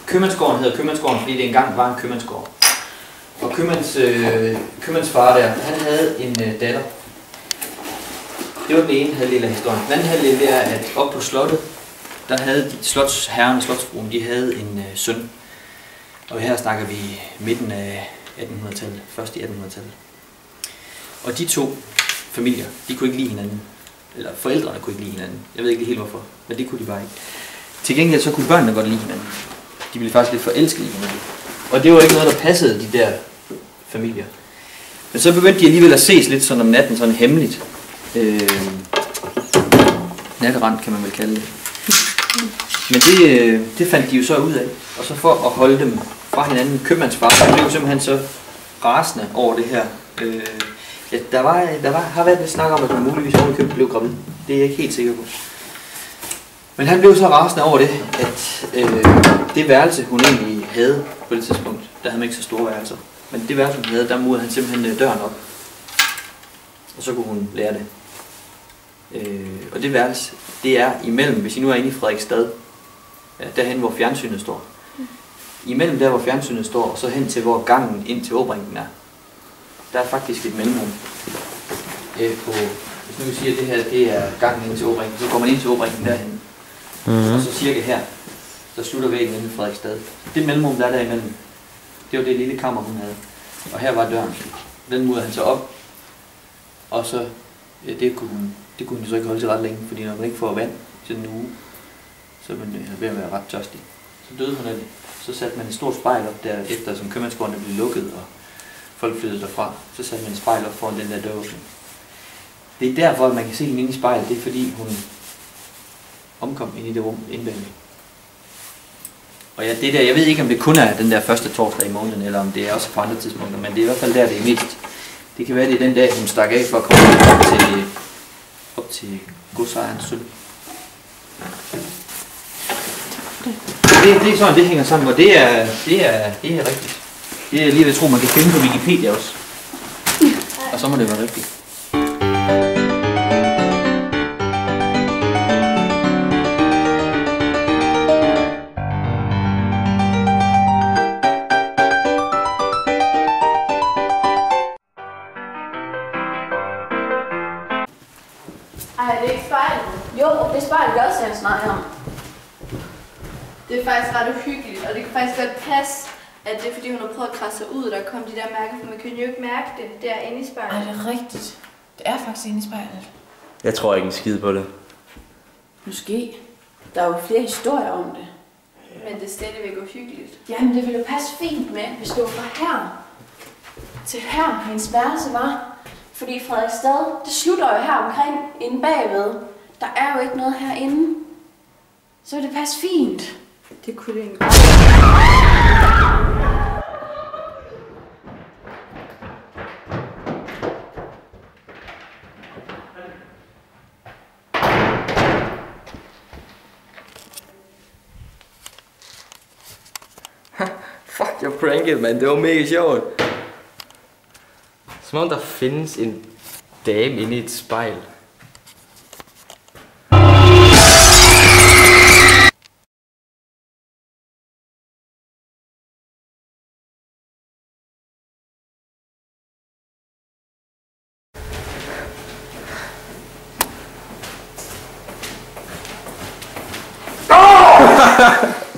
købmandsgården hedder købmandsgården, fordi det engang var en købmandsgård. Og købmandsfar der, han havde en datter. Det var den ene halvdel af historien. Den anden halvdel er, at op på slottet, der havde slotsherren og slotsfruen, de havde en søn. Og her snakker vi midten af 1800-tallet, først i 1800-tallet. Og de to familier, de kunne ikke lide hinanden. Eller forældrene kunne ikke lide hinanden. Jeg ved ikke helt hvorfor, men det kunne de bare ikke. Til gengæld så kunne børnene godt lide hinanden. De ville faktisk lidt forelske i hinanden. Og det var ikke noget, der passede de der familier. Men så begyndte de alligevel at ses lidt sådan om natten, sådan hemmeligt. Natterand kan man vel kalde det. Men det fandt de jo så ud af. Og så for at holde dem fra hinanden, købmandsfar, han blev simpelthen så rasende over det her. Ja, der har været lidt snak om, at hun muligvis ovenikøbet blev gravid. Det er jeg ikke helt sikker på. Men han blev så rasende over det, at det værelse, hun egentlig havde på det tidspunkt, der havde man ikke så store værelser. Men det værelse, hun havde, der murede han simpelthen døren op. Og så kunne hun lære det. Og det værelse, det er imellem, hvis I nu er inde i Frederiksstad, derhen hvor fjernsynet står. Imellem der hvor fjernsynet står, og så hen til hvor gangen ind til åbringen er. Der er faktisk et mellemrum. Hvis nu vi siger, at det her det er gangen ind til åbringen, så går man ind til åbringen derhen. Og så cirka her, der slutter væggen inde i Frederiksstad. Det mellemrum der er derimellem, det var det lille kammer hun havde. Og her var døren. Den murede han så op. Og så, ja, det kunne hun så ikke holde til ret længe, fordi når man ikke får vand til en uge, så er man ved at være ret tørstig. Så døde hun af det. Så satte man et stort spejl op der, efter som købmandsgården blev lukket, og folk flyttede derfra. Så satte man et spejl op foran den der døråbning. Det er derfor, man kan se hende inde i spejlet. Det er fordi, hun omkom ind i det rum indvendigt. Og ja, det der, jeg ved ikke, om det kun er den der første torsdag i måneden, eller om det er også på andre tidspunkter, men det er i hvert fald der, det er mest. Det kan være, det er den dag, hun stak af for at komme op til godsejerens søn. Det er sådan, det hænger sammen, og det er rigtigt. Det er lige ved at tro, man kan finde på Wikipedia også. Og så må det være rigtigt. Ej, er det ikke spejlet? Jo, det er spejlet, jeg også snakker om. Det er faktisk ret uhyggeligt, og det kan faktisk godt passe, at det er fordi hun har prøvet at krasse sig ud, der kom de der mærker, for man kan jo ikke mærke det. Det er inde i spejlet. Ej, det er rigtigt. Det er faktisk inde i spejlet. Jeg tror ikke en skid på det. Måske. Der er jo flere historier om det. Men det er stadigvæk uhyggeligt. Jamen, det ville jo passe fint med, hvis det var fra her til her, hendes værelse var. Fordi Frederiksstad, det slutter jo her omkring, inde bagved. Der er jo ikke noget herinde. Så vil det passe fint. Det kunne det ikke. Fuck, jeg prankede, mand. Det var mega sjovt. Som om der findes en dame inde i et spejl. Oh!